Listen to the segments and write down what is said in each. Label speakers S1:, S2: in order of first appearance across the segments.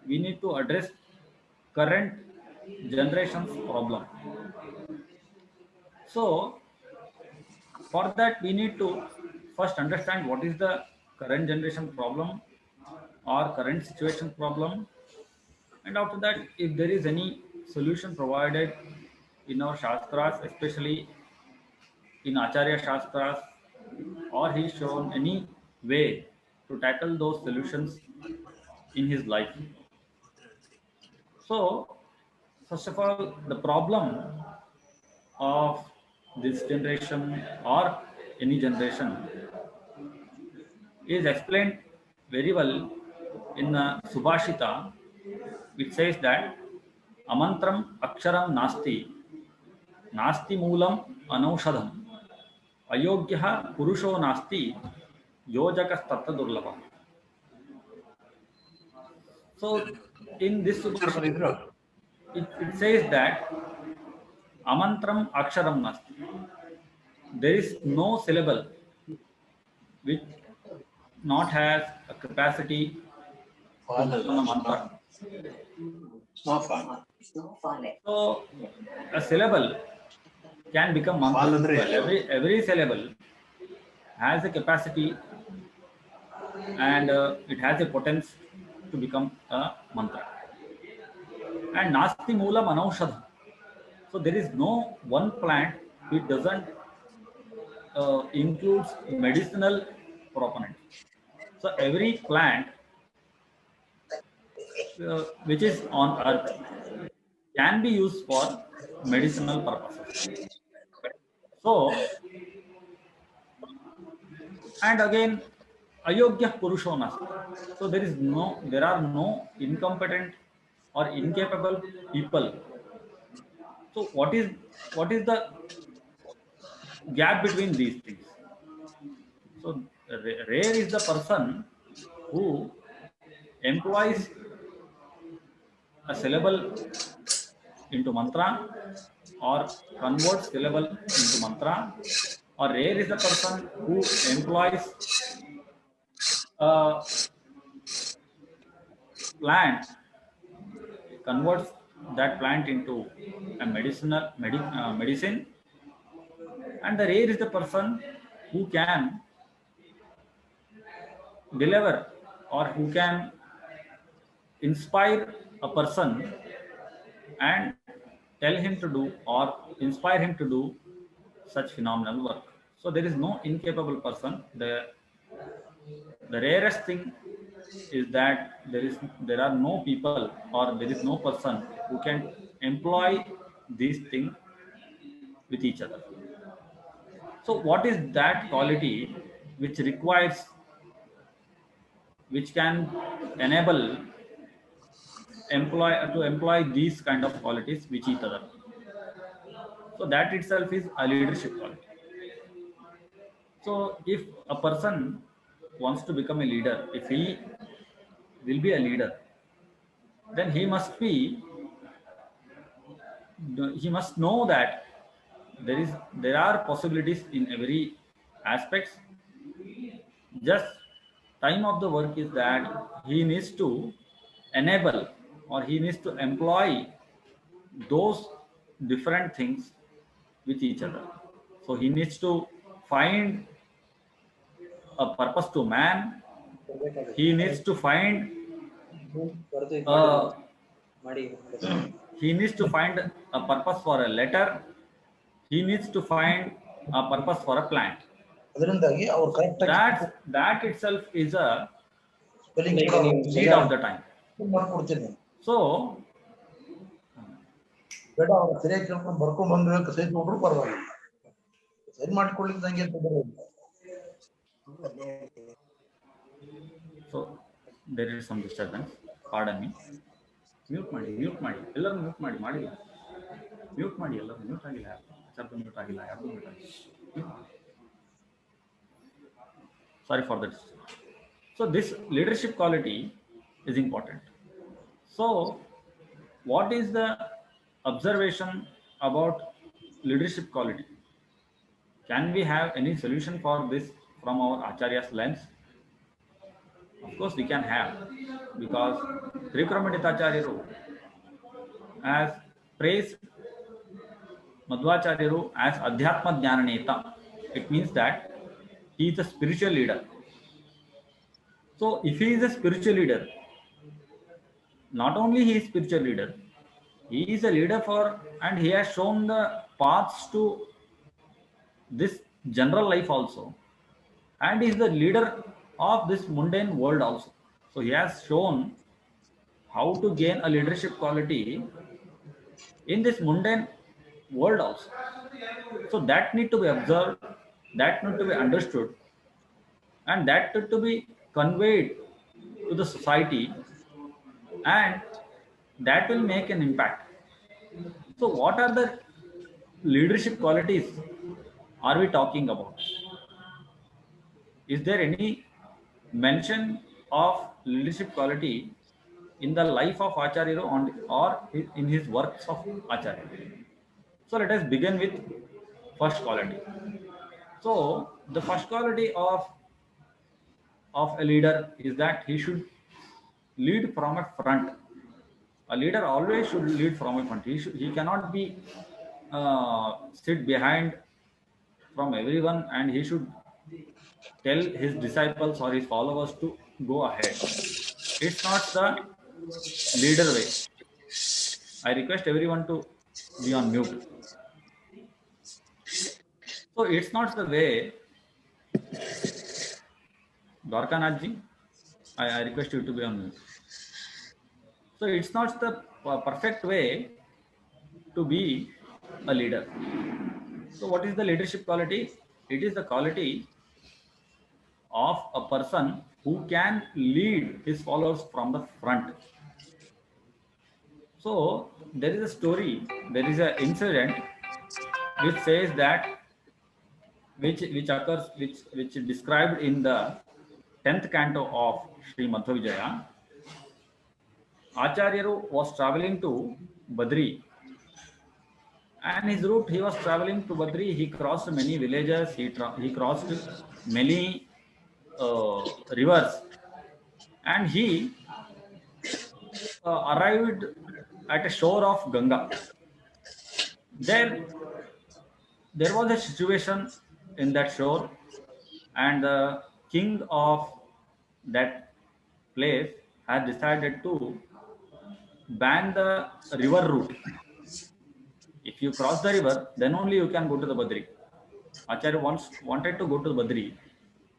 S1: we need to address current generation's problem. So for that, we need to first understand what is the current generation problem or current situation problem, and after that, if there is any solution provided in our Shastras, especially in Acharya Shastras, or he's shown any way to tackle those solutions in his life. So, first of all, the problem of this generation or any generation is explained very well in Subhashita, which says that Amantram Aksharam Nasti, Nasti Moolam Anaushadham, Ayogya Purusho Nasti, Yojakas Tatta Durlabha. So, in this Subhashita, it says that Amantram Aksharam Nasti. There is no syllable which not has a capacity to become a mantra. So a syllable can become mantra. So every syllable has a capacity and it has a potential to become a mantra. And Nasti Moolam Anaushadham. So there is no one plant which doesn't includes medicinal proponents. So every plant which is on earth can be used for medicinal purposes. So, and again, Ayogya Purushonas. So there are no incompetent or incapable people. So what is the gap between these things? So rare is the person who employs a syllable into mantra or converts syllable into mantra, or rare is the person who employs a plant, converts that plant into a medicine, and the rare is the person who can deliver or who can inspire a person and tell him to do or inspire him to do such phenomenal work. So there is no incapable person. The rarest thing is that there are no people or there is no person who can employ these things with each other. So what is that quality which requires, which can enable employ these kind of qualities with each other? So that itself is a leadership quality. So if a person wants to become a leader, if he will be a leader, then he must know that there are possibilities in every aspects. Just time of the work is that he needs to enable or he needs to employ those different things with each other. So he needs to find a purpose to man. He needs to find a purpose for a letter. He needs to find a purpose for a plant. That itself is a need of the time. So so there is some disturbance. Pardon me. Mute ಮಾಡಿ ಎಲ್ಲರೂ mute ಮಾಡಿಲ್ಲ. Mute ಮಾಡಿ, ಎಲ್ಲರೂ mute ಆಗಿಲ್ಲ. ಯಾರ್ದು mute ಆಗಿಲ್ಲ, ಯಾರ್ದು mute ಆಗಿಲ್ಲ. Sorry for that. So this leadership quality is important. So what is the observation about leadership quality? Can we have any solution for this from our Acharya's lens? Of course, we can have, because Trivikramaditacharyaru has praised Madhvacharyaru as Adhyatma Jnananeta. It means that he is a spiritual leader. So, if he is a spiritual leader, not only he is spiritual leader, he is a leader for, and he has shown the paths to this general life also, and he is the leader of this mundane world also. So he has shown how to gain a leadership quality in this mundane world also. So that need to be observed, that need to be understood, and that need to be conveyed to the society, and that will make an impact. So what are the leadership qualities are we talking about? Is there any mention of leadership quality in the life of Acharya or in his works of Acharya? So let us begin with first quality. So the first quality of a leader is that he should lead from a front. A leader always should lead from a front. He cannot be sit behind from everyone, and he should tell his disciples or his followers to go ahead. It's not the leader way. I request everyone to be on mute. So it's not the way, Dwarkanathji, I request you to be on mute. So it's not the perfect way to be a leader. So what is the leadership quality? It is the quality of a person who can lead his followers from the front. So there is a story, there is an incident which says that, which occurs, which is described in the 10th canto of Sri Madhva Vijaya. Acharyaru was traveling to Badri, and his route, he was traveling to Badri. He crossed many villages. He crossed many rivers, and he arrived at a shore of Ganga. There, there was a situation in that shore, and the king of that place had decided to ban the river route. If you cross the river, then only you can go to the Badri. Acharya once wanted to go to the Badri,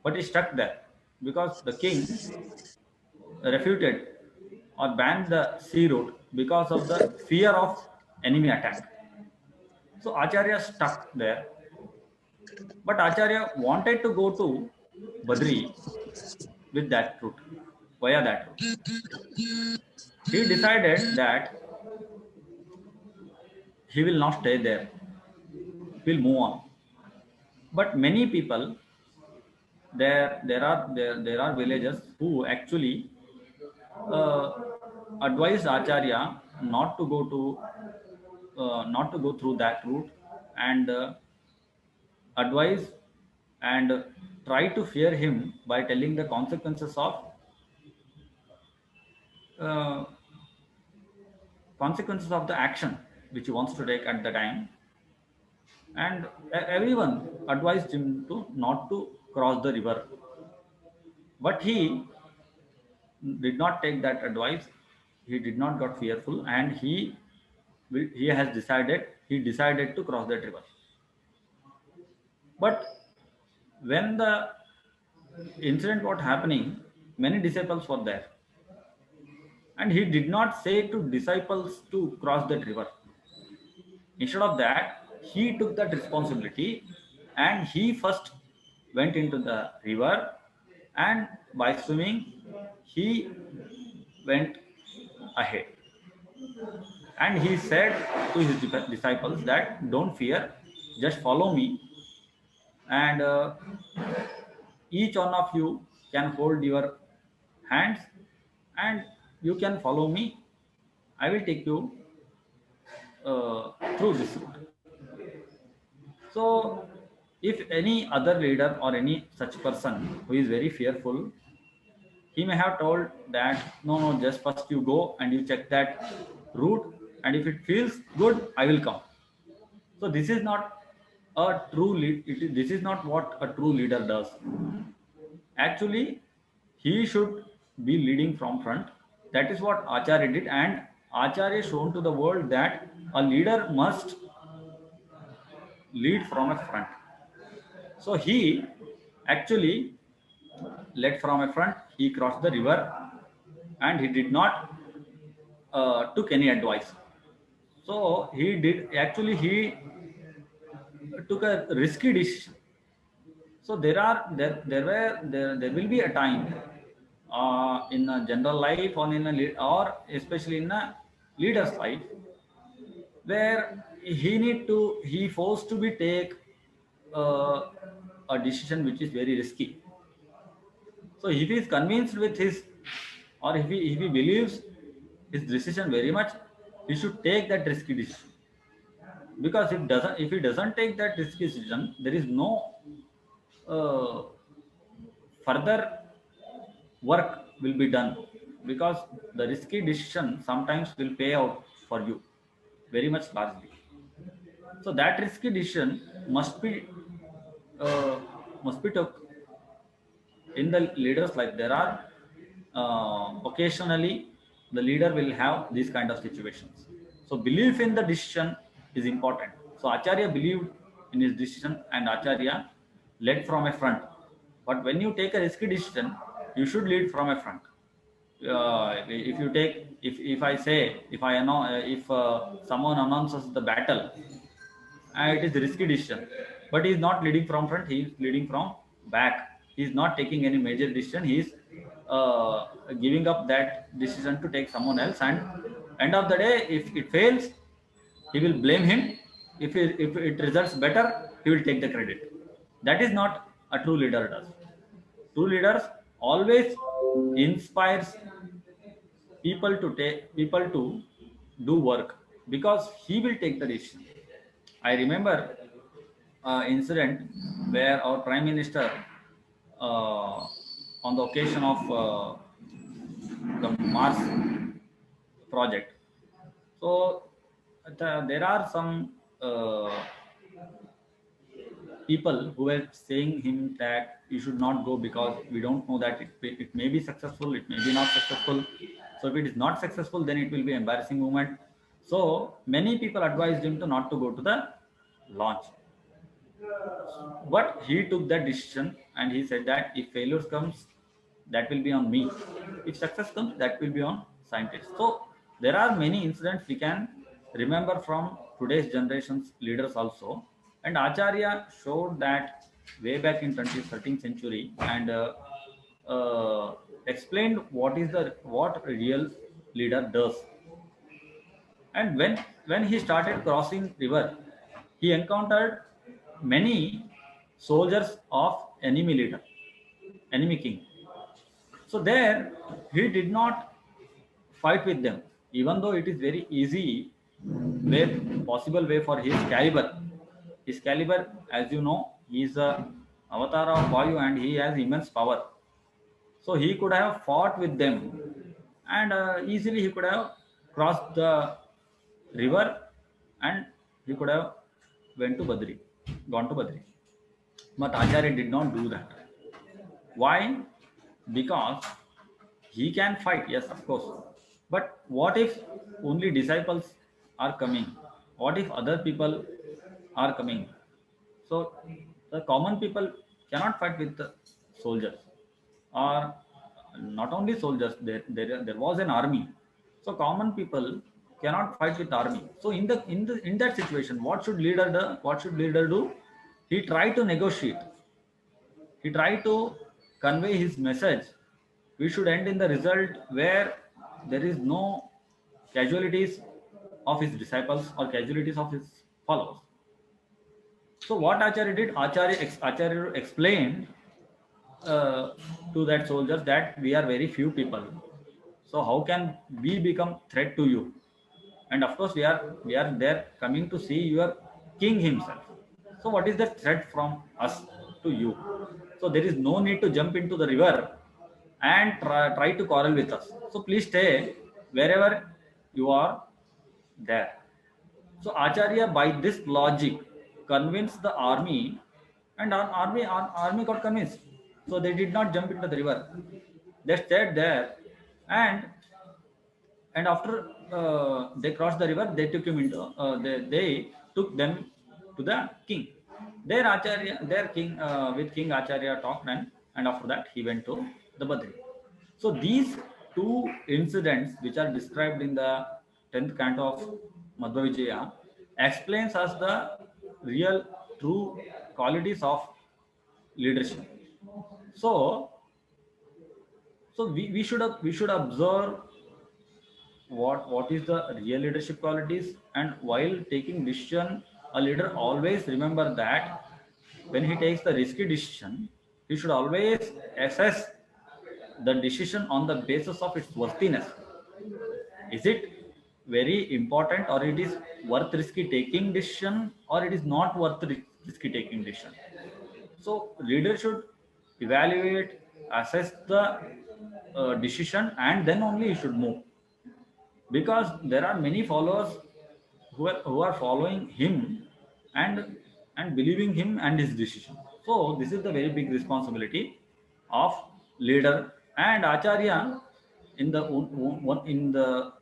S1: but he stuck there because the king refuted or banned the sea route because of the fear of enemy attack. So Acharya stuck there, but Acharya wanted to go to Badri with that route, via that route. He decided that he will not stay there, he will move on. But many people, there are villagers who actually uh, advised Acharya not to go through that route, and advise and try to fear him by telling the uh, consequences of the action which he wants to take at the time, and everyone advised him to not to cross the river, but he did not take that advice. He did not got fearful, and he decided to cross that river. But when the incident was happening, many disciples were there, and he did not say to disciples to cross that river. Instead of that, he took that responsibility, and he first went into the river, and by swimming, he went ahead. And he said to his disciples that don't fear, just follow me, and each one of you can hold your hands, and you can follow me. I will take you through this route. So, if any other leader or any such person who is very fearful, he may have told that no, no, just first you go and you check that route, and if it feels good, I will come. So this is not a true lead. This is not what a true leader does. Actually, he should be leading from front. That is what Acharya did, and Acharya shown to the world that a leader must lead from a front. So he actually led from a front. He crossed the river, and he did not took any advice. So he did actually he took a risky decision. So there will be a time in a general life or in a or especially in a leader's life where he forced to be take uh, a decision which is very risky. So if he is convinced with his, or if he believes his decision very much, he should take that risky decision. Because if he doesn't take that risky decision, there is no uh, further work will be done, because the risky decision sometimes will pay out for you very much largely. So that risky decision uh, must be took in the leader's life. There are occasionally the leader will have these kind of situations. So belief in the decision is important. So Acharya believed in his decision, and Acharya led from a front. But when you take a risky decision, you should lead from a front. If you take, if I say, if I know, if someone announces the battle, it is a risky decision, but he is not leading from front, he is leading from back. He is not taking any major decision. He is giving up that decision to take someone else, and end of the day, if it fails, he will blame him. If it results better, he will take the credit. That is not a true leader does. True leaders always inspires people to do work, because he will take the decision. I remember incident where our prime minister, on the occasion of the Mars project. So there are some people who were saying him that you should not go, because we don't know that it may be successful, it may be not successful. So if it is not successful, then it will be embarrassing moment. So many people advised him to not to go to the launch. But he took that decision, and he said that if failures comes, that will be on me. If success comes, that will be on scientists. So there are many incidents we can remember from today's generation's leaders also. And Acharya showed that way back in 20th, 13th century, and explained what a real leader does. And when he started crossing river, he encountered many soldiers of enemy leader, enemy king. So there he did not fight with them, even though it is very easy way, possible way for his caliber. His caliber, as you know, he is a avatar of Vayu, and he has immense power. So he could have fought with them, and easily he could have crossed the river, and he could have went to Badri, gone to Badri. But Acharya did not do that. Why? Because he can fight, yes, of course. But what if only disciples are coming? What if other people are coming? So the common people cannot fight with the soldiers, or not only soldiers. There was an army. So common people cannot fight with army. So in that situation, what should leader do? What should leader do? He tried to negotiate. He tried to convey his message. We should end in the result where there is no casualties of his disciples or casualties of his followers. So what Acharya did, Acharya explained to that soldiers that we are very few people. So how can we become threat to you? And of course we are there coming to see your king himself. So what is the threat from us to you? So there is no need to jump into the river and try to quarrel with us. So please stay wherever you are there. So Acharya, by this logic, convinced the army, and army got convinced. So they did not jump into the river. They stayed there, and after they crossed the river, they took him into they took them to the king. Their king with King Acharya talked, and after that he went to the Badri. So these two incidents, which are described in the 10th canto of Madhva Vijaya, explains us the real true qualities of leadership. So we should observe what is the real leadership qualities, and while taking decision, a leader always remember that when he takes the risky decision, he should always assess the decision on the basis of its worthiness. Is it very important, or it is worth risky taking decision, or it is not worth risky taking decision? So leader should evaluate, assess the decision, and then only he should move, because there are many followers who are following him and believing him and his decision. So this is the very big responsibility of leader. And Acharya, in the in the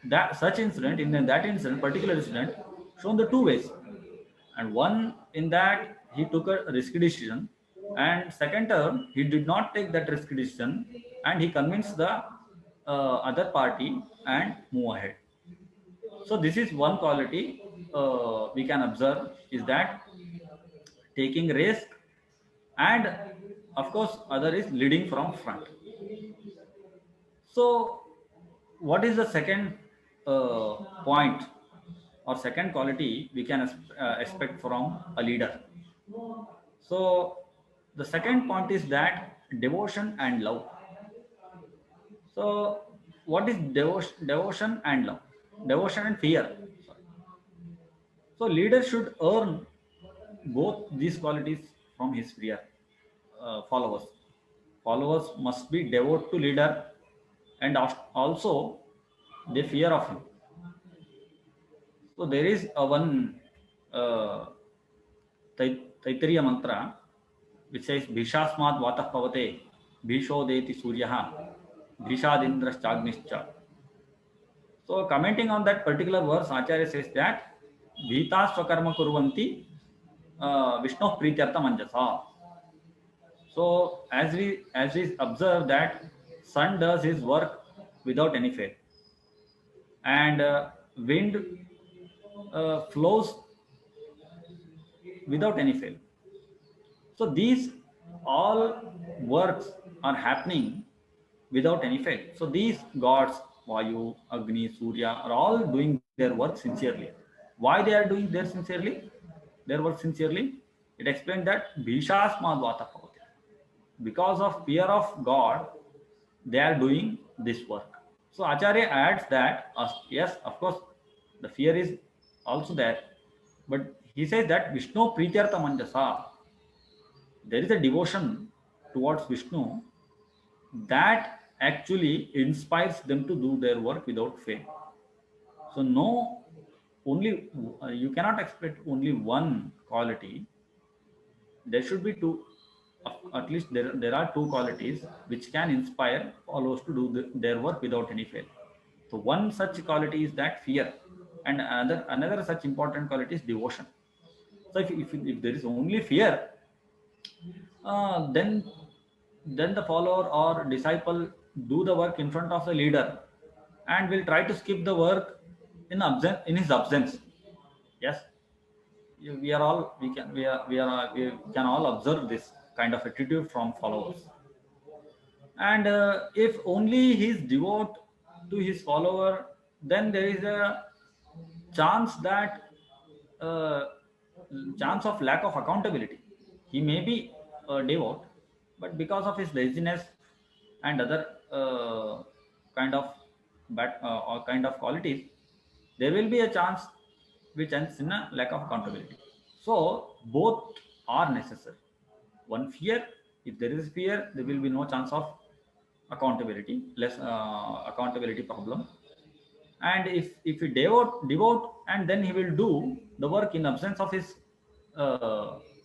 S1: that such incident, in that incident, particular incident, shown the two ways. And one, in that he took a risky decision, and second term he did not take that risky decision, and he convinced the other party and move ahead. So this is one quality we can observe, is that taking risk, and of course other is leading from front. So what is the second point, or second quality we can expect from a leader? So the second point is that devotion and love. So what is devotion and love? Devotion and fear. So leader should earn both these qualities from his fear followers. Followers must be devout to leader, and also they fear of him. So there is a one uh, Taittiriya mantra which says Bhishasmad Vatah Pavate Bhishodeti Suryaha Bhishadindraschagnischa. So commenting on that particular verse, Acharya says that Bhita Swakarma Kurvanti Vishnu Prityartha Manjasa. So as we observe that sun does his work without any fail, and wind flows without any fail. So these all works are happening without any fail. So these gods, Vayu, Agni, Surya, are all doing their work sincerely. Why they are doing their work sincerely? It explained that Bhishasmad Vata Bhavati. Because of fear of God, they are doing this work. So Acharya adds that yes, of course, the fear is also there, but he says that Vishnu Prityartha Manjasa, there is a devotion towards Vishnu that actually inspires them to do their work without fail. So no, only you cannot expect only one quality. There should be two. At least there are two qualities which can inspire followers to do their work without any fail. So one such quality is that fear, and another such important quality is devotion. So if there is only fear, then the follower or disciple do the work in front of the leader, and will try to skip the work in his absence. Yes, we are all we can all observe this kind of attitude from followers. And if only he is devout to his follower, then there is a chance that uh, chance of lack of accountability. He may be devout, but because of his laziness and other kind of bad or kind of qualities, there will be a chance which ends in a lack of accountability. So both are necessary. One, fear. If there is fear, there will be no chance of accountability, less accountability problem. And if he devote, and then he will do the work in absence of his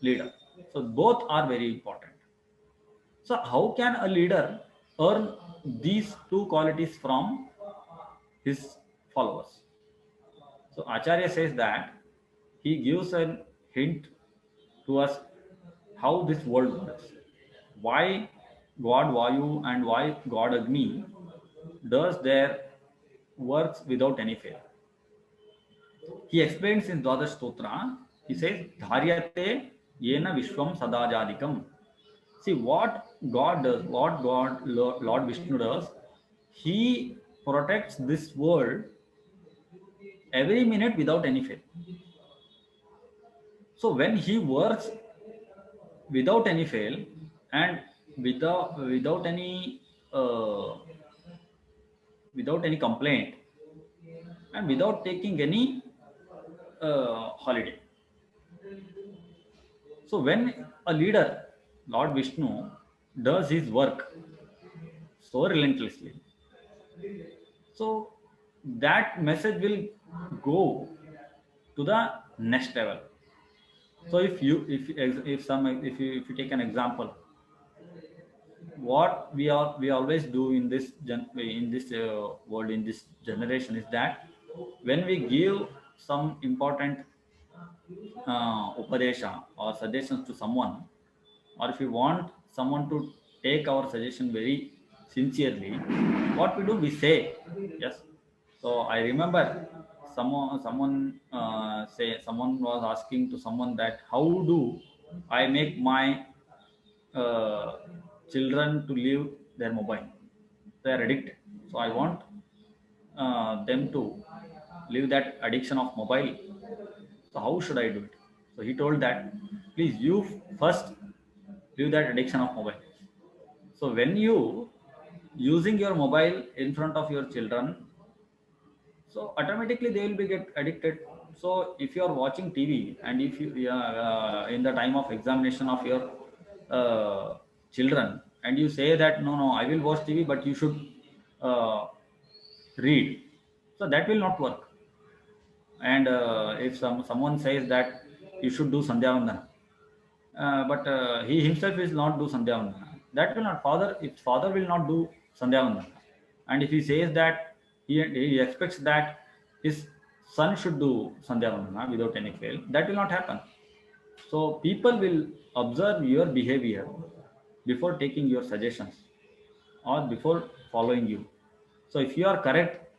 S1: leader. So both are very important. So how can a leader earn these two qualities from his followers? So Acharya says that he gives a hint to us how this world works. Why God Vayu and why God Agni does their works without any fail. He explains in Dwadash Stotra, he says, Dharyate yena vishwam sadajadikam. See what God does, what Lord Vishnu does, he protects this world every minute without any fail. So when he works without any fail and without any uh, without any complaint and without taking any holiday. So when a leader, Lord Vishnu, does his work so relentlessly, so that message will go to the next level. So if you take an example, what we always do in this world, in this generation, is that when we give some important upadesha or suggestions to someone, or if we want someone to take our suggestion very sincerely, what we do, we say yes. So I remember someone was asking to someone that how do I make my uh, children to leave their mobile. They are addicted. So I want them to leave that addiction of mobile. So how should I do it? So he told that please you first leave that addiction of mobile. So when you using your mobile in front of your children, so automatically they will be get addicted. So if you are watching TV and if you in the time of examination of your children, and you say that no, I will watch TV but you should uh, read, so that will not work. And if someone says that you should do sandhya vandana, but he himself is not do sandhya vandana, that will not father, if father will not do sandhya vandana, and if he says that he expects that his son should do sandhya vandana without any fail, that will not happen. So people will observe your behavior before taking your suggestions or before following you. So if you are correct,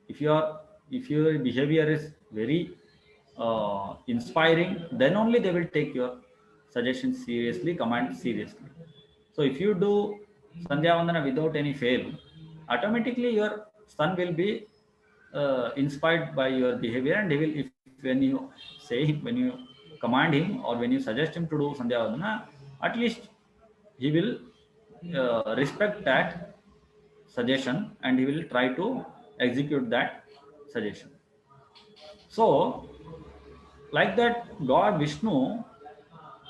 S1: if you are if your behavior is very inspiring, then only they will take your suggestions seriously, command seriously. So if you do sandhya vandana without any fail, automatically your son will be inspired by your behavior, and he will, if when you say him, when you command him or when you suggest him to do sandhya vandana, at least he will respect that suggestion and he will try to execute that suggestion. So like that, God Vishnu,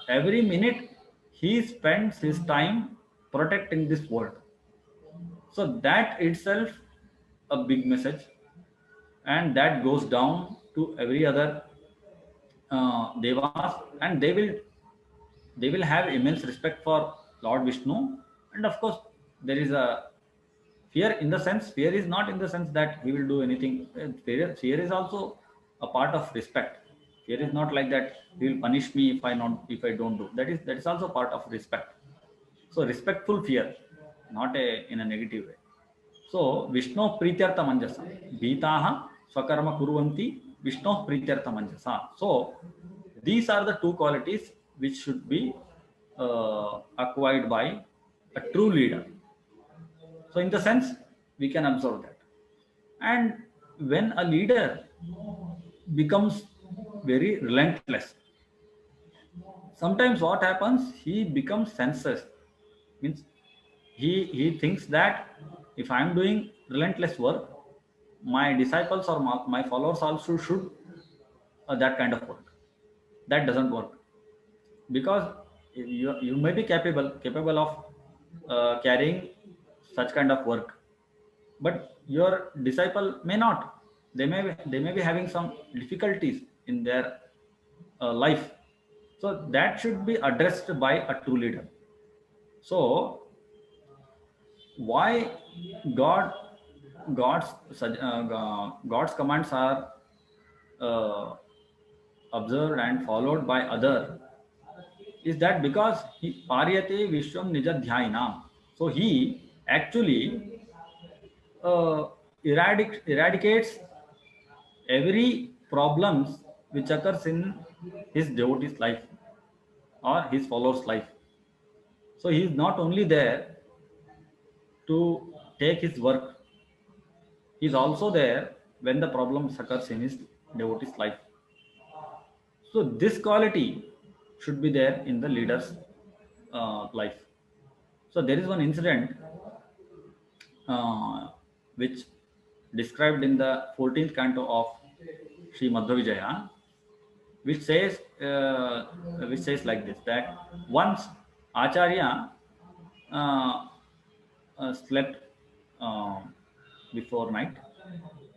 S1: every minute he spends his time protecting this world. So that itself a big message, and that goes down to every other devas, and they will have immense respect for Lord Vishnu. And of course there is a fear, in the sense fear is not in the sense that he will do anything. Fear is also a part of respect. Fear is not like that he will punish me if I don't do. That is also part of respect. So respectful fear, not in a negative way. So Vishnu Prityartha Manjasa. Bhitaha Swakarma Kurvanti Vishnu Prityartha Manjasa. So these are the two qualities which should be acquired by a true leader. So in the sense, we can observe that. And when a leader becomes very relentless, sometimes what happens, he becomes senseless. Means he thinks that if I am doing relentless work, my disciples or my followers also should that kind of work. That doesn't work, because you may be capable of carrying such kind of work, but your disciple may not. They may be having some difficulties in their life. So that should be addressed by a true leader. So why God God's commands are uh, observed and followed by other is that because he paryate vishwam nijadhyayinam. So he actually eradicates every problems which occurs in his devotee's life or his followers' life. So he is not only there to take his work, he is also there when the problems occurs in his devotee's life. So this quality should be there in the leader's life. So there is one incident uh, which described in the 14th canto of Sri Madhva Vijaya, which says like this, that once Acharya uh, slept uh, before night,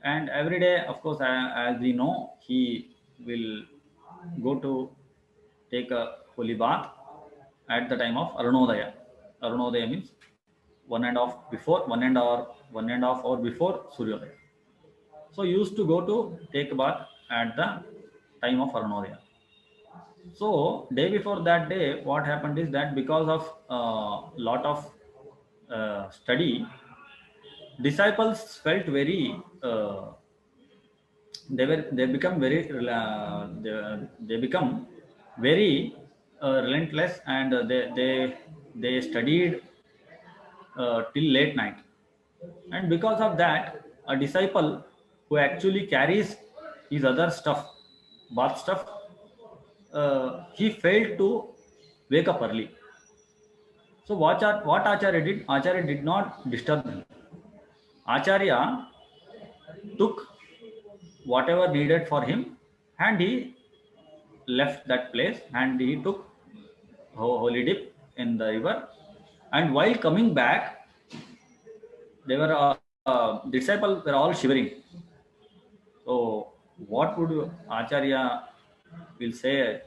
S1: and every day, of course, as we know, he will go to take a holy bath at the time of Arunodaya. Arunodaya means one and half hour before Suryodaya. So he used to go to take a bath at the time of Arunodaya. So day before that day, what happened is that because of lot of study, disciples felt very they become very they become very relentless, and they studied till late night. And because of that, a disciple who actually carries his other stuff, bath stuff, he failed to wake up early. So what Acharya did? Acharya did not disturb him. Acharya took whatever needed for him, and he left that place, and he took holy dip in the river. And while coming back, they were disciples were all shivering. So what would Acharya will say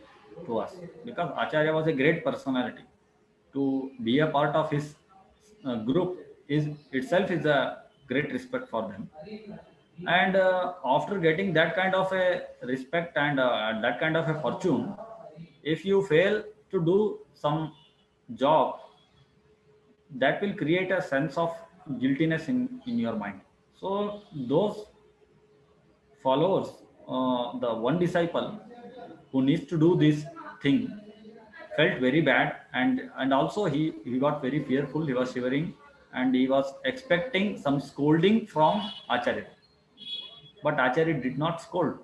S1: to us? Because Acharya was a great personality. To be a part of his group is itself is a great respect for them. And after getting that kind of a respect and that kind of a fortune, if you fail to do some job, that will create a sense of guiltiness in your mind. So those followers, the one disciple who needs to do this thing felt very bad, and also he got very fearful. He was shivering, and he was expecting some scolding from Acharya, but Acharya did not scold.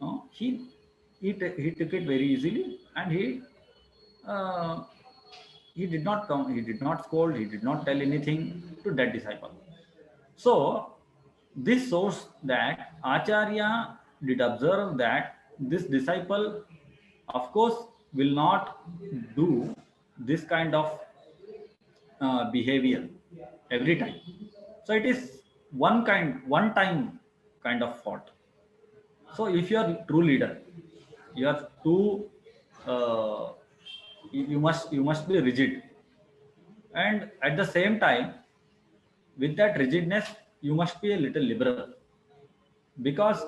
S1: No, he took it very easily, and uh, he did not come. He did not scold. He did not tell anything to that disciple. So this shows that Acharya did observe that this disciple, of course, will not do this kind of behavior every time. So it is one time kind of fault. So if you are true leader, you are too uh, you must be rigid, and at the same time, with that rigidness, you must be a little liberal, because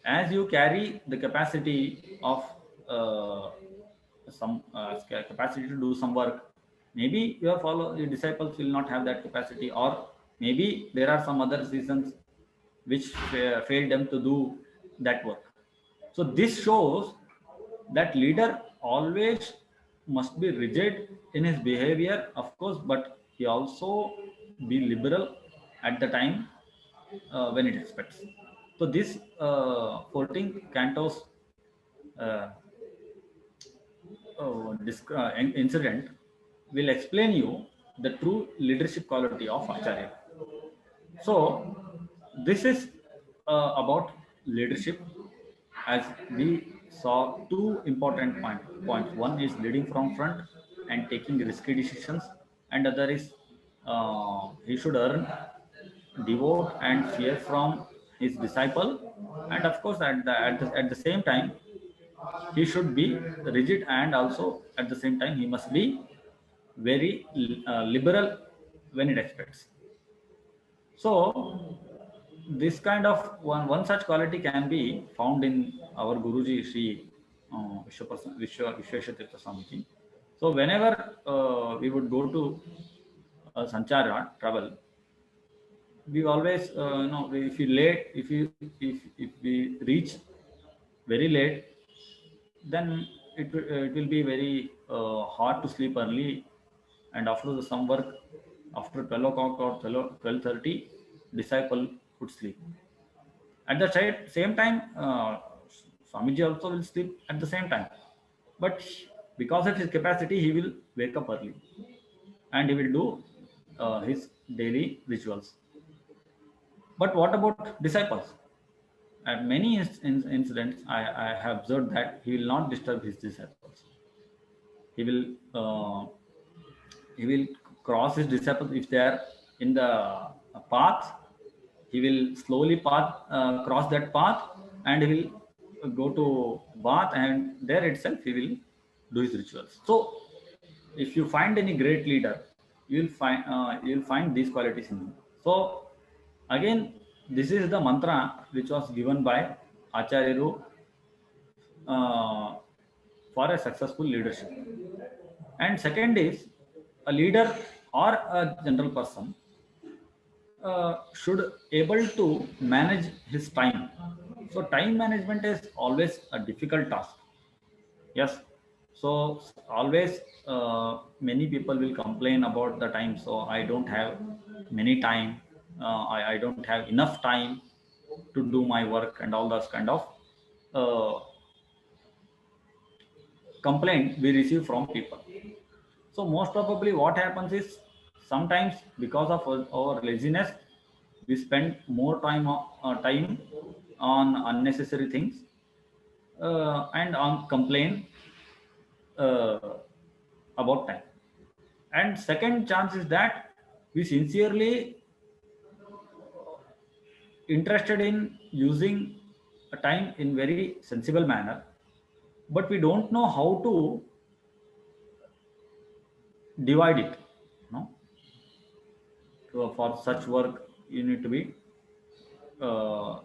S1: as you carry the capacity of uh, some capacity to do some work, maybe your disciples will not have that capacity, or maybe there are some other reasons which failed them to do that work. So this shows that leader always must be rigid in his behavior, of course, but he also be liberal at the time when it expects. So this 14 cantos uh, incident will explain you the true leadership quality of Acharya. So this is about leadership, as we saw two important points. One is leading from front and taking risky decisions, and other is he should earn devote and fear from his disciple, and of course at the same time he should be rigid, and also at the same time he must be very liberal when it expects. So this kind of one such quality can be found in our Guruji Sri Vishweshwar Tirtha Swamiji. So whenever we would go to Sanchara travel, we always if you late, if we reach very late, then it will be very hard to sleep early, and after some work after 12 o'clock or 12:30, disciple could sleep. At the same time, Swamiji also will sleep at the same time, but because of his capacity he will wake up early and he will do his daily rituals. But what about disciples? At many incidents, I have observed that he will not disturb his disciples. He will uh, he will cross his disciples if they are in the path. He will slowly cross that path, and he will go to bath, and there itself he will do his rituals. So, if you find any great leader, you will find these qualities in him. So, again, this is the mantra which was given by Acharya uh, for a successful leadership. And second is, a leader or a general person should able to manage his time. So time management is always a difficult task. Yes. So always many people will complain about the time. So I don't have many time. I don't have enough time to do my work, and all those kind of uh, complaint we receive from people. So most probably what happens is, sometimes because of our laziness, we spend more time on unnecessary things, and on complain uh, about time. And second chance is that we sincerely interested in using a time in very sensible manner, but we don't know how to divide it. No, so for such work you need to be uh,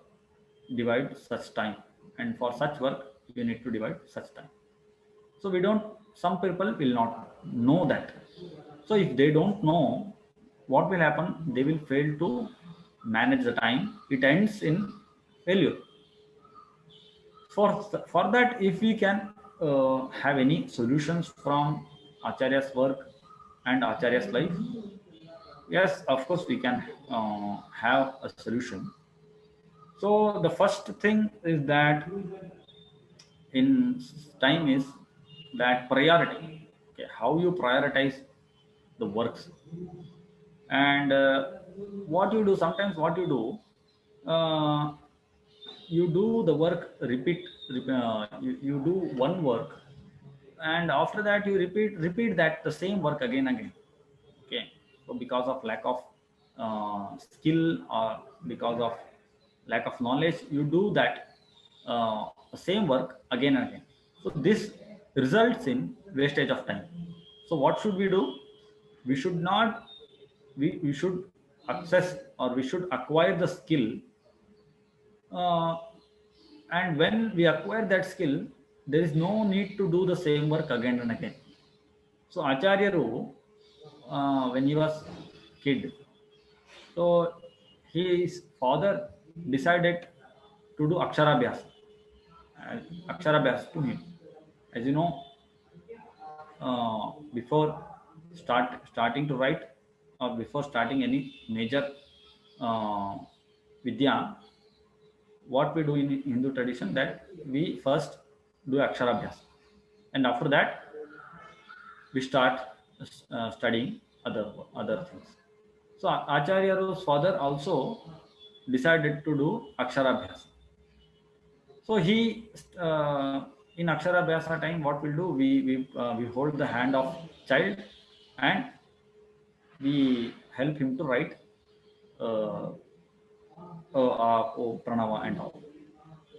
S1: divide such time, and for such work you need to divide such time. So we don't, some people will not know that. So if they don't know, what will happen, they will fail to manage the time. It ends in failure. For that, if we can have any solutions from Acharya's work and Acharya's life, yes, of course we can have a solution. So the first thing is that in time is that priority. Okay, how you prioritize the works, and what you do. Sometimes what you do the work you do one work, and after that you repeat that the same work again and again. Okay, so because of lack of skill, or because of lack of knowledge, you do that same work again and again. So this results in wastage of time. So what should we do? We should not, we should access, or we should acquire the skill, uh, and when we acquire that skill, there is no need to do the same work again and again. So Acharya Ru, when he was kid, so his father decided to do Aksharabhyas, Aksharabhyas to him. As you know, before starting to write, or before starting any major uh, vidya, what we do in Hindu tradition, that we first do Aksharabhyas, and after that we start studying other things. So Acharya's father also decided to do Aksharabhyas. So he in Aksharabhyasa time, what we'll do, we hold the hand of child, and we help him to write uh, Pranava and all.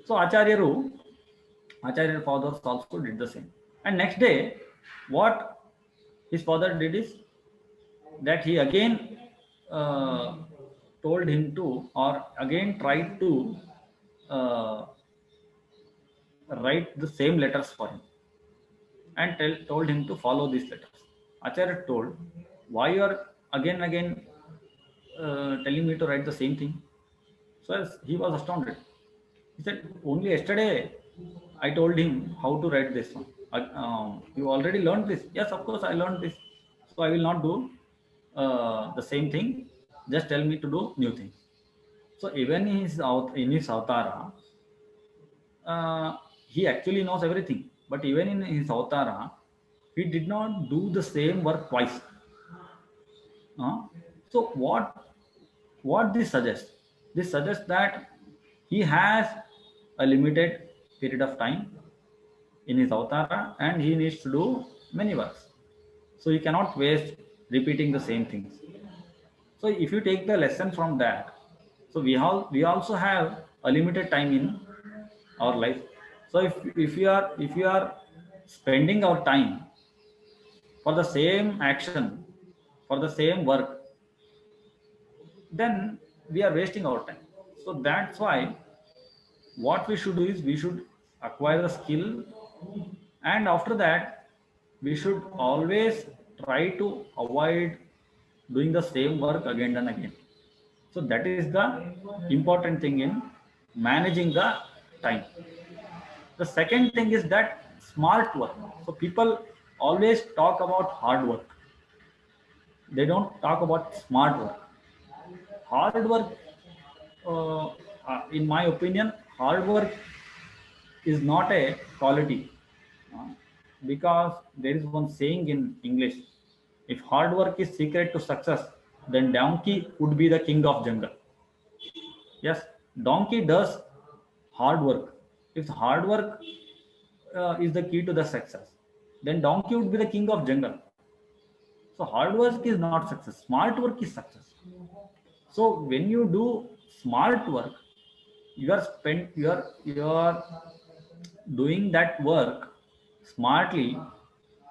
S1: So Acharya fathers also did the same. And next day, what his father did is that he again uh, told him to, or again tried to uh, write the same letters for him, and told him to follow these letters. Acharya told, why you are again and again telling me to write the same thing? So he was astounded. He said, only yesterday I told him how to write this one. You already learned this. Yes, of course I learned this. So I will not do the same thing. Just tell me to do new things. So even in his avtara, uh, he actually knows everything. But even in his avtara, he did not do the same work twice. Uh, so what this suggests? This suggests that he has a limited period of time in his avtara, and he needs to do many works. So he cannot waste repeating the same things. So if you take the lesson from that, so we also have a limited time in our life. So if you are spending our time for the same action, for the same work, then we are wasting our time. So that's why what we should do is we should acquire the skill, and after that we should always try to avoid doing the same work again and again. So that is the important thing in managing the time. The second thing is that smart work. So people always talk about hard work, they don't talk about smart work. Hard work, uh, in my opinion, hard work is not a quality, uh, because there is one saying in English: if hard work is secret to success, then donkey would be the king of jungle. Yes, donkey does hard work. If hard work is the key to the success, then donkey would be the king of jungle. So hard work is not success. Smart work is success. So when you do smart work, you are doing that work smartly,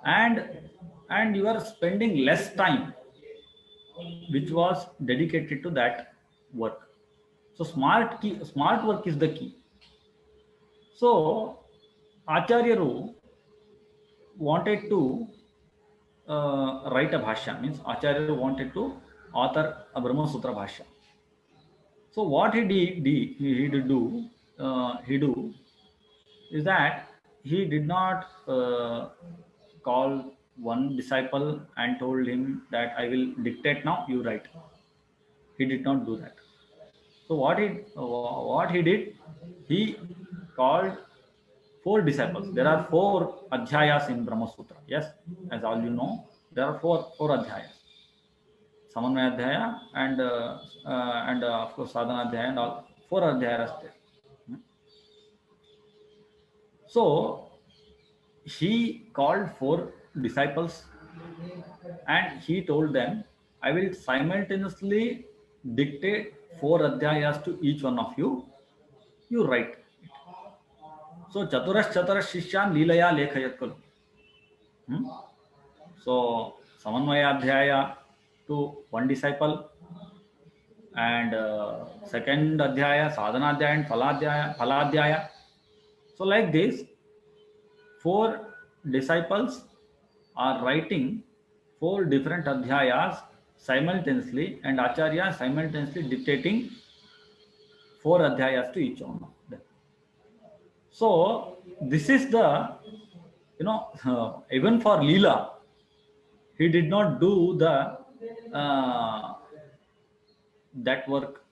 S1: and you are spending less time which was dedicated to that work. So smart work is the key. So Acharyaru wanted to write a bhashya, means Acharya wanted to author a Brahma Sutra bhashya. So what he do is that he did not call one disciple and told him that I will dictate now, you write. He did not do that. So what he did, he called four disciples. There are four adhyayas in Brahma Sutra. Yes, as all you know, there are four adhyayas. Samanvaya adhyaya and of course sadhana adhyaya, and all four adhyayas there. So he called four disciples and he told them, I will simultaneously dictate four adhyayas to each one of you. You write. So Chaturas Shishyan Leelaya Lekhayat Kalu. So Samanvaya Adhyaya to one disciple, and second Adhyaya, Sadhana Adhyaya and Phaladhyaya. So like this, four disciples are writing four different adhyayas simultaneously, and Acharya simultaneously dictating four adhyayas to each one of them. So this is the, even for Leela, he did not do the that work.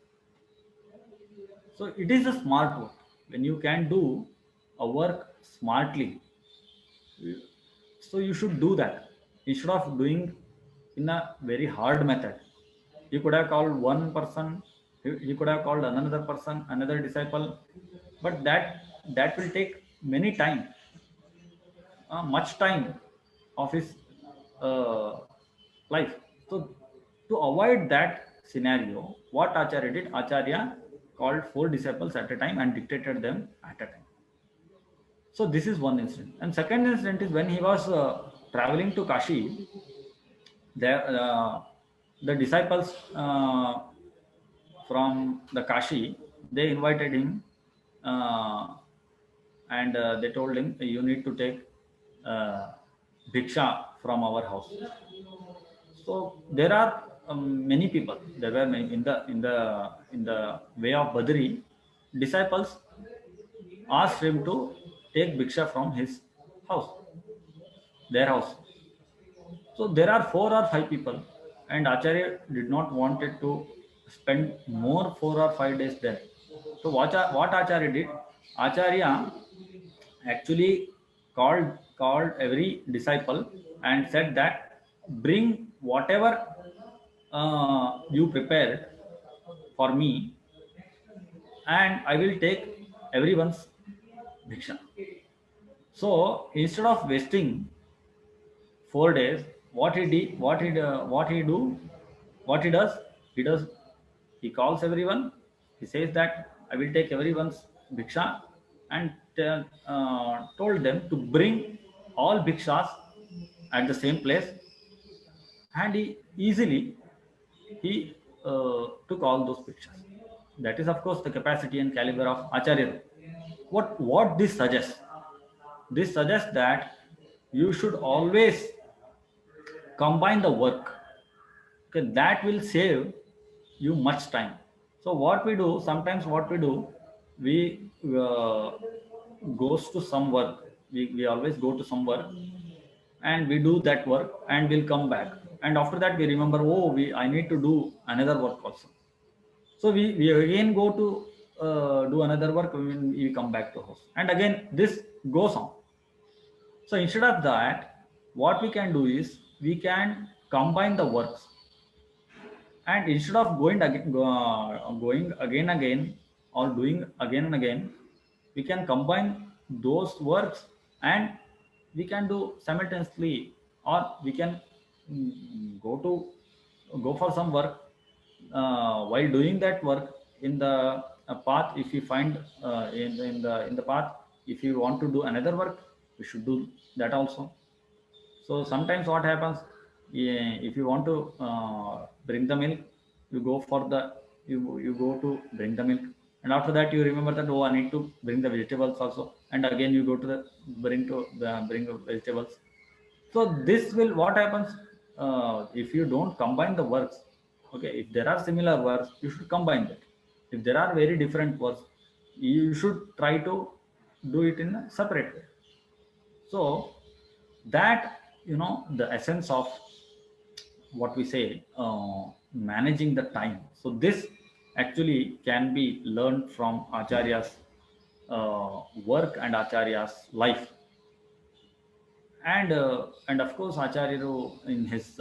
S1: So it is a smart work. When you can do a work smartly, so you should do that instead of doing in a very hard method. You could have called one person, you could have called another person, another disciple, but that will take many time, much time of his uh, life. So To avoid that scenario, what Acharya did, Acharya called 4 disciples at a time and dictated them at a time. So this is one incident. And second incident is when he was traveling to Kashi, there the disciples from the Kashi, they invited him, uh, and they told him, you need to take uh, bhiksha from our house. So there are many people. There were many in the way of Badri. Disciples asked him to take bhiksha from his house, their house. So there are 4 or 5 people, and Acharya did not wanted to spend more 4 or 5 days there. So what Acharya did, Acharya actually called every disciple and said that bring whatever you prepared for me, and I will take everyone's bhiksha. So instead of wasting 4 days, what he did, what he does, he does, he calls everyone. He says that I will take everyone's bhiksha, and told them to bring all bhikshas at the same place, and he easily he took all those bhikshas. That is, of course, the capacity and caliber of Acharya. What this suggests? This suggests that you should always combine the work. Okay, that will save you much time. So what we do sometimes, we goes to some work. We always go to some work, and we do that work, and we'll come back, and after that we remember, oh, we I need to do another work also. So we again go to do another work when we come back to house, and again this goes on. So instead of that, what we can do is we can combine the works, and instead of going again or doing again and again, we can combine those works, and we can do simultaneously, or we can go for some work. While doing that work in the path, if you find in the path, if you want to do another work, we should do that also. So sometimes what happens, if you want to bring the milk, you go for the you go to bring the milk, and after that you remember that, oh, I need to bring the vegetables also, and again you go to the bring the vegetables. So this will what happens, if you don't combine the works. Okay, if there are similar works, you should combine that. If there are very different works, you should try to do it in a separate way. So that, the essence of what we say, managing the time. So this actually can be learned from Acharya's work and Acharya's life. And of course Acharya in his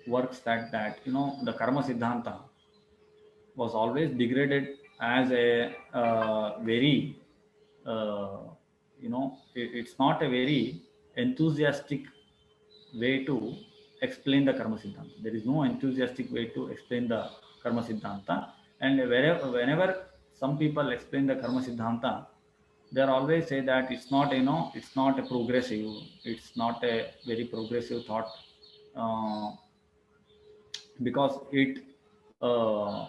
S1: works, that the karma siddhanta was always degraded as a very it's not a very enthusiastic way to explain the karma siddhanta. There is no enthusiastic way to explain the karma siddhanta. And whenever some people explain the karma siddhanta, they always say that it's not a progressive, it's not a very progressive thought, uh, because it uh,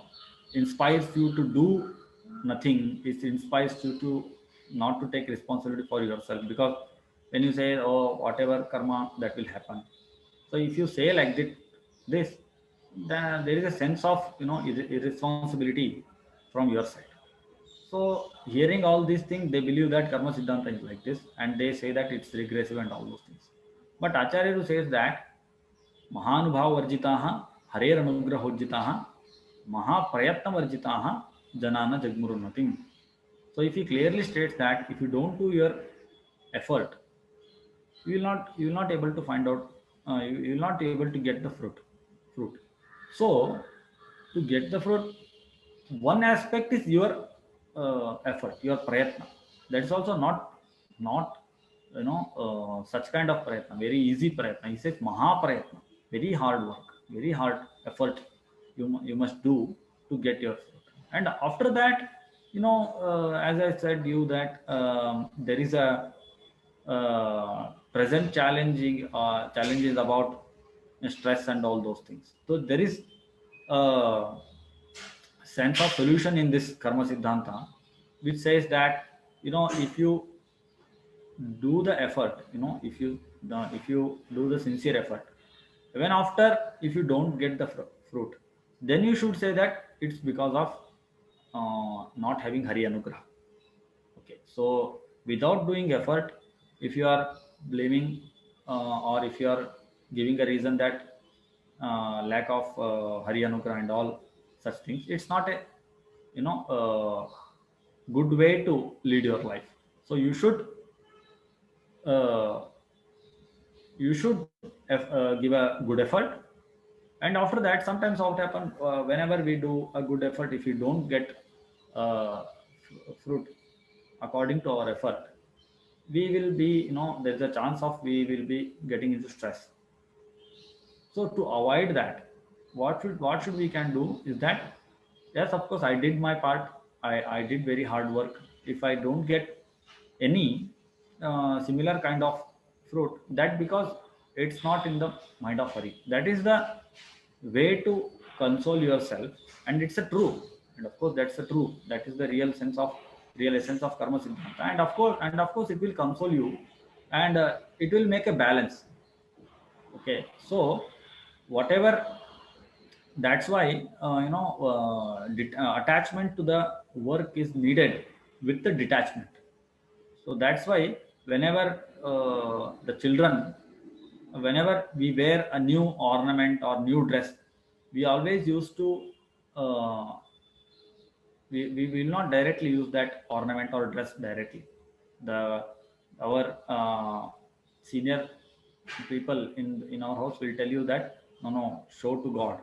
S1: inspires you to do nothing. It inspires you to not to take responsibility for yourself, because when you say, oh, whatever karma, that will happen. So if you say like this, then there is a sense of irresponsibility from your side. So hearing all these things, they believe that karma siddhanta is like this, and they say that it's regressive and all those things. But Acharya says that महानुभाव वर्जिता हरेर अनुग्रहोज्जिता महाप्रयत्न वर्जिता जनान जगमुरुन्नति. So if he clearly states that if you don't do your effort, you will not able to find out, you will not able to get the fruit. So to get the fruit, one aspect is your effort, your prayatna. That is also not such kind of prayatna, very easy prayatna. He says maha prayatna, very hard work, very hard effort you must do to get your fruit. And after that, as I said you that there is a present challenges about stress and all those things. So there is uh, sense of solution in this karma siddhanta, which says that if you do the effort, if you do the sincere effort, even after, if you don't get the fruit, then you should say that it's because of not having hari anugrah. Okay, so without doing effort, if you are blaming or if you are giving a reason that lack of hari anugrah and all such things, it's not a good way to lead your life. So uh, you should give a good effort. And after that, sometimes what happen, whenever we do a good effort, if you don't get fruit according to our effort, we will be, there's a chance of we will be getting into stress. So to avoid that, what should we can do is that, yes, of course I did my part. I did very hard work. If I don't get any similar kind of fruit, that because it's not in the mind of hari. That is the way to console yourself, and it's a true. And of course that's a true, that is the real essence of karma siddhanta. And of course it will console you, and it will make a balance. Okay, so whatever, that's why attachment to the work is needed with the detachment. So that's why whenever the children, whenever we wear a new ornament or new dress, we always used to uh, we will not directly use that ornament or dress directly. The our senior people in our house will tell you that, no, show to god.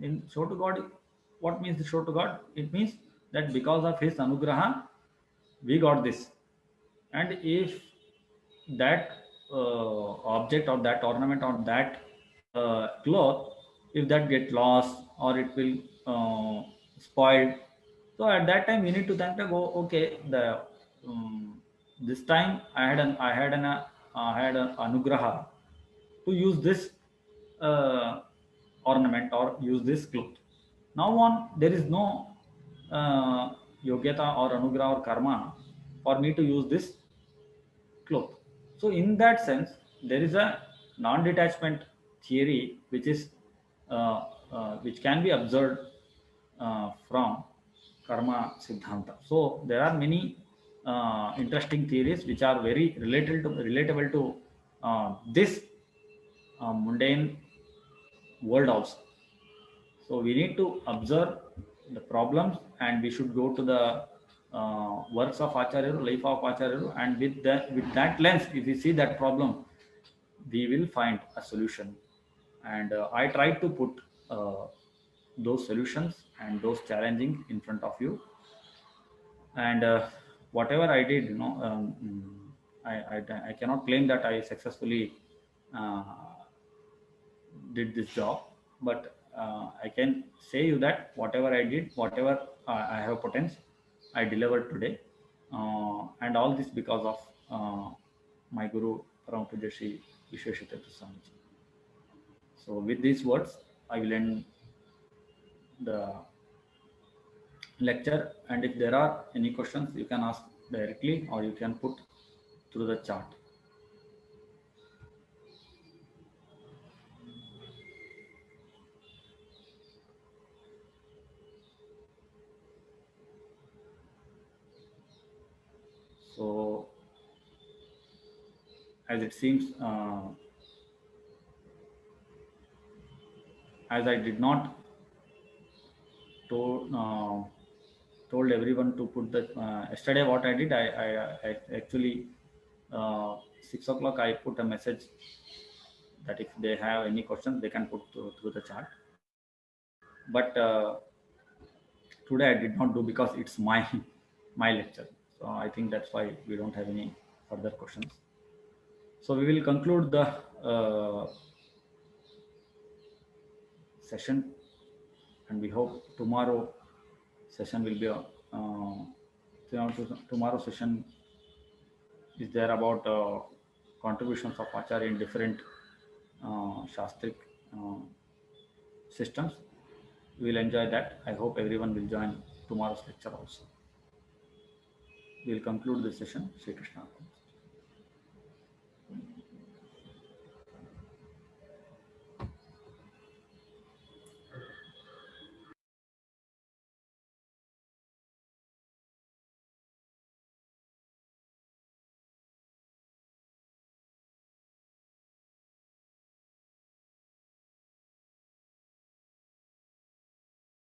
S1: In show to god, what means the show to god? It means that because of his anugraha we got this. And if that object or that ornament or that cloth, if that get lost or it will spoiled, so at that time we need to thank the go, okay, the this time I had an anugraha to use this uh, ornament or use this cloth. Now on, there is no yogyata or anugrah or karma for me to use this cloth. So in that sense, there is a non-detachment theory which can be observed from karma siddhanta. So there are many interesting theories which are very relatable to this mundane world also. So we need to observe the problems, and we should go to the works of Acharya, life of Acharya, and with that lens, if we see that problem, we will find a solution. And I try to put those solutions and those challenging in front of you. And whatever I did, I cannot claim that I successfully uh, did this job, but I can say you that whatever I did, whatever I have potential, I delivered today. And all this because of my guru Param Pujya Shri Vishweshatirtha Swamiji. So with these words, I will end the lecture, and if there are any questions, you can ask directly or you can put through the chat. So as it seems, as I did not told told everyone to put the yesterday what I did, I actually 6 o'clock I put a message that if they have any questions they can put through the chat. But today I did not do because it's my my lecture. So I think that's why we don't have any further questions. So we will conclude the session, and we hope tomorrow session will be tomorrow session is there about contributions of Acharya in different Shastric uh, systems. We will enjoy that. I hope everyone will join tomorrow's lecture also. We will conclude this session. Shri Krishna.